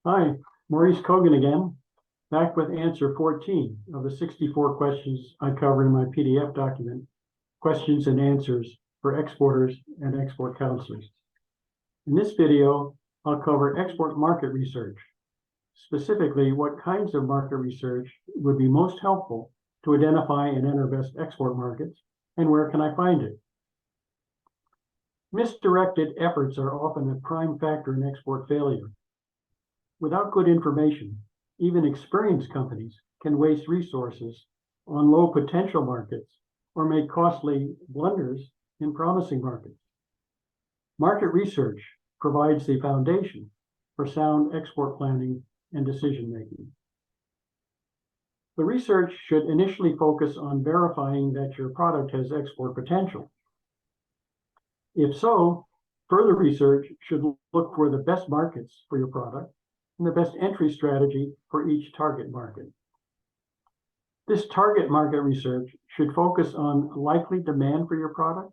Hi, Maurice Kogan again, back with answer 14 of the 64 questions I cover in my PDF document, Questions and Answers for Exporters and Export Counselors. In this video, I'll cover export market research, specifically what kinds of market research would be most helpful to identify and enter best export markets, and where can I find it. Misdirected efforts are often a prime factor in export failure. Without good information, even experienced companies can waste resources on low potential markets or make costly blunders in promising markets. Market research provides the foundation for sound export planning and decision-making. The research should initially focus on verifying that your product has export potential. If so, further research should look for the best markets for your product and the best entry strategy for each target market. This target market research should focus on likely demand for your product,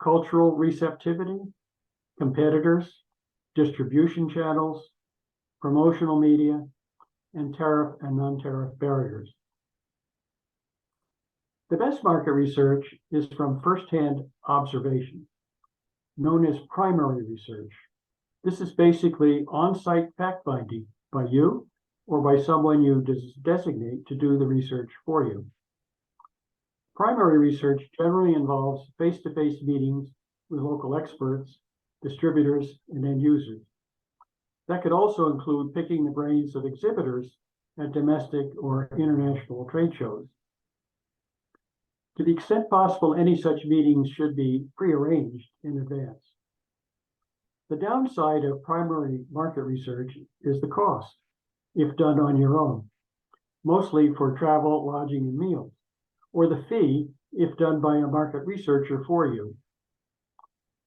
cultural receptivity, competitors, distribution channels, promotional media, and tariff and non-tariff barriers. The best market research is from first-hand observation, known as primary research. This is basically on-site fact-finding by you or by someone you designate to do the research for you. Primary research generally involves face-to-face meetings with local experts, distributors, and end users. That could also include picking the brains of exhibitors at domestic or international trade shows. To the extent possible, any such meetings should be prearranged in advance. The downside of primary market research is the cost, if done on your own, mostly for travel, lodging, and meals, or the fee if done by a market researcher for you.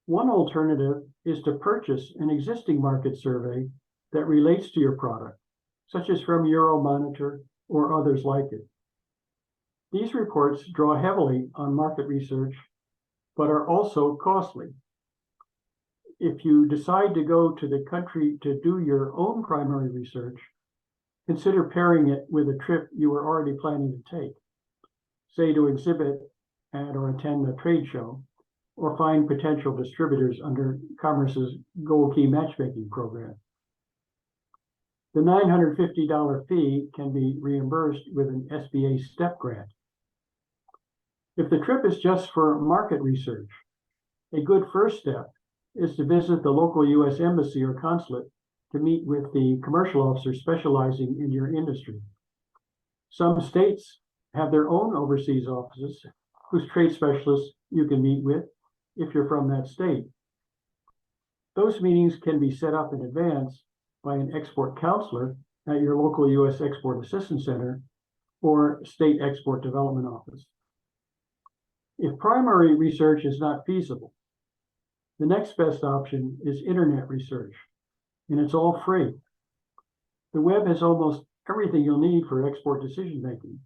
One alternative is to purchase an existing market survey that relates to your product, such as from Euromonitor or others like it. These reports draw heavily on market research, but are also costly. If you decide to go to the country to do your own primary research, consider pairing it with a trip you were already planning to take, say to exhibit at or attend a trade show, or find potential distributors under Commerce's Gold Key Matchmaking program. The $950 fee can be reimbursed with an SBA STEP grant. If the trip is just for market research, a good first step is to visit the local U.S. embassy or consulate to meet with the commercial officer specializing in your industry. Some states have their own overseas offices whose trade specialists you can meet with if you're from that state. Those meetings can be set up in advance by an export counselor at your local U.S. Export Assistance Center or State Export Development Office. If primary research is not feasible, the next best option is internet research, and it's all free. The web has almost everything you'll need for export decision-making,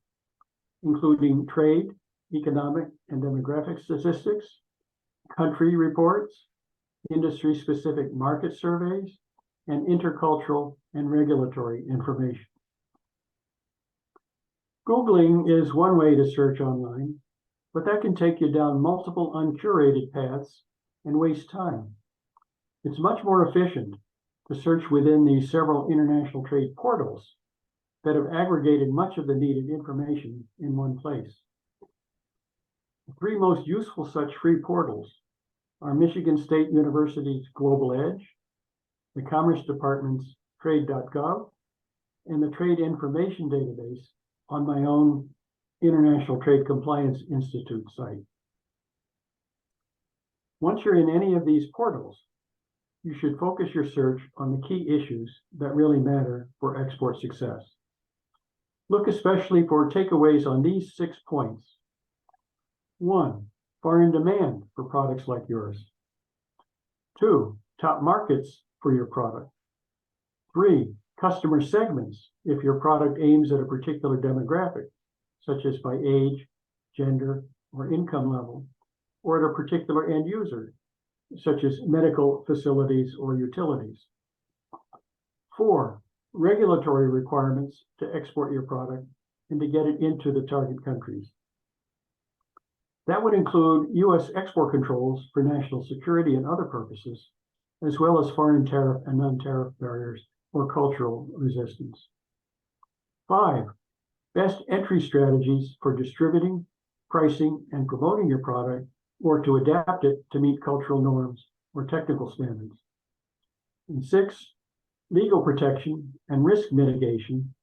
including trade, economic, and demographic statistics, country reports, industry-specific market surveys, and intercultural and regulatory information. Googling is one way to search online, but that can take you down multiple uncurated paths and waste time. It's much more efficient to search within the several international trade portals that have aggregated much of the needed information in one place. The three most useful such free portals are Michigan State University's Global Edge, the Commerce Department's Trade.gov, and the Trade Information Database on my own International Trade Compliance Institute site. Once you're in any of these portals, you should focus your search on the key issues that really matter for export success. Look especially for takeaways on these 6 points. 1, foreign demand for products like yours. 2, top markets for your product. 3, customer segments if your product aims at a particular demographic, such as by age, gender, or income level, or at a particular end user, such as medical facilities or utilities. 4, regulatory requirements to export your product and to get it into the target countries. That would include U.S. export controls for national security and other purposes, as well as foreign tariff and non-tariff barriers or cultural resistance. 5, best entry strategies for distributing, pricing, and promoting your product, or to adapt it to meet cultural norms or technical standards. And 6, legal protection and risk mitigation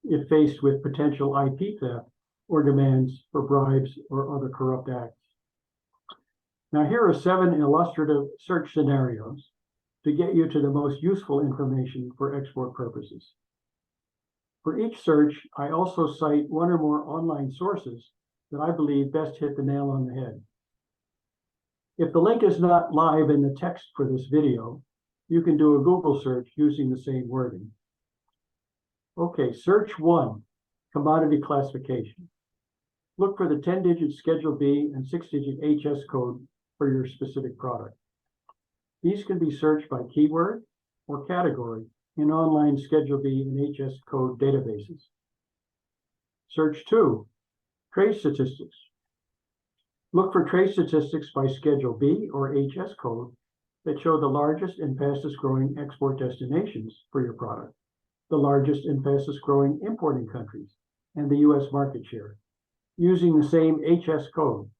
if faced with potential IP theft or demands for bribes or other corrupt acts. Now, here are 7 illustrative search scenarios to get you to the most useful information for export purposes. For each search, I also cite 1 or more online sources that I believe best hit the nail on the head. If the link is not live in the text for this video, you can do a Google search using the same wording. Okay, search 1, commodity classification. Look for the 10-digit Schedule B and 6-digit HS code for your specific product. These can be searched by keyword or category in online Schedule B and HS code databases. Search 2, trade statistics. Look for trade statistics by Schedule B or HS code that show the largest and fastest growing export destinations for your product, the largest and fastest growing importing countries, and the U.S. market share, using the same HS code.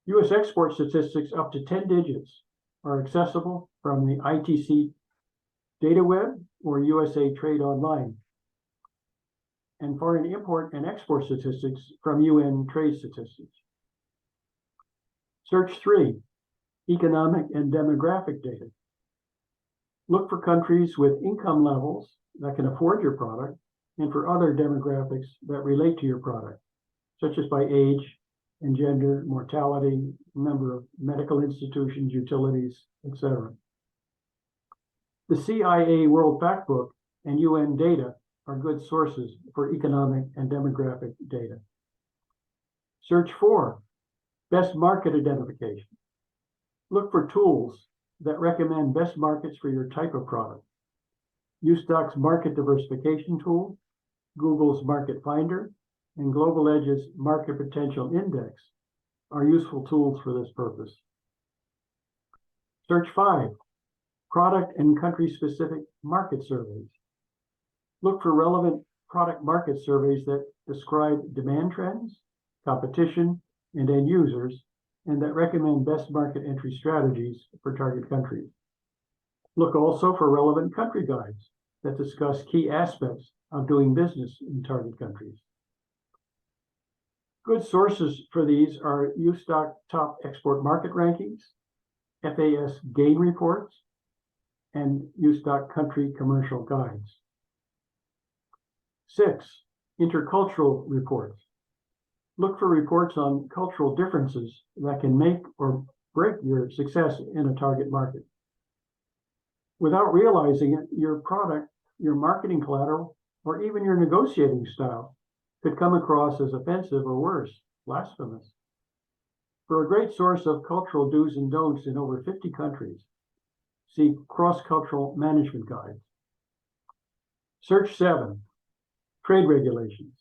U.S. export statistics up to 10 digits are accessible from the ITC DataWeb or USA Trade Online, and foreign import and export statistics from UN Trade Statistics. Search 3, economic and demographic data. Look for countries with income levels that can afford your product and for other demographics that relate to your product, such as by age and gender, mortality, number of medical institutions, utilities, etc. The CIA World Factbook and UN data are good sources for economic and demographic data. Search 4, best market identification. Look for tools that recommend best markets for your type of product. USTOC's Market Diversification Tool, Google's Market Finder, and Global Edge's Market Potential Index are useful tools for this purpose. Search 5, product and country-specific market surveys. Look for relevant product market surveys that describe demand trends, competition, and end users, and that recommend best market entry strategies for target countries. Look also for relevant country guides that discuss key aspects of doing business in target countries. Good sources for these are USTOC Top Export Market Rankings, FAS Gain Reports, and USTOC Country Commercial Guides. 6, intercultural reports. Look for reports on cultural differences that can make or break your success in a target market. Without realizing it, your product, your marketing collateral, or even your negotiating style could come across as offensive or worse, blasphemous. For a great source of cultural do's and don'ts in over 50 countries, see Cross-Cultural Management Guides. Search 7, trade regulations.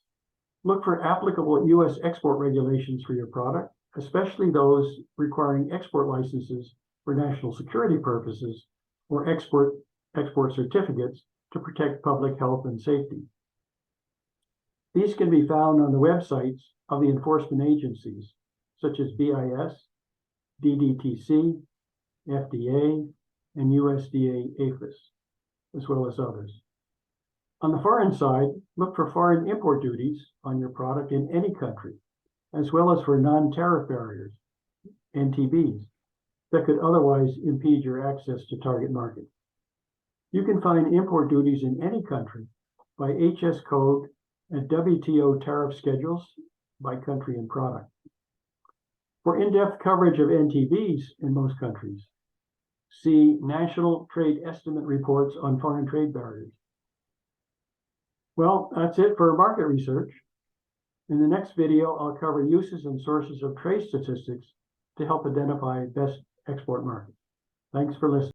Look for applicable U.S. export regulations for your product, especially those requiring export licenses for national security purposes or export certificates to protect public health and safety. These can be found on the websites of the enforcement agencies, such as BIS, DDTC, FDA, and USDA APHIS, as well as others. On the foreign side, look for foreign import duties on your product in any country, as well as for non-tariff barriers, NTBs, that could otherwise impede your access to target markets. You can find import duties in any country by HS code and WTO tariff schedules by country and product. For in-depth coverage of NTBs in most countries, see National Trade Estimate reports on foreign trade barriers. Well, that's it for market research. In the next video, I'll cover uses and sources of trade statistics to help identify best export markets. Thanks for listening.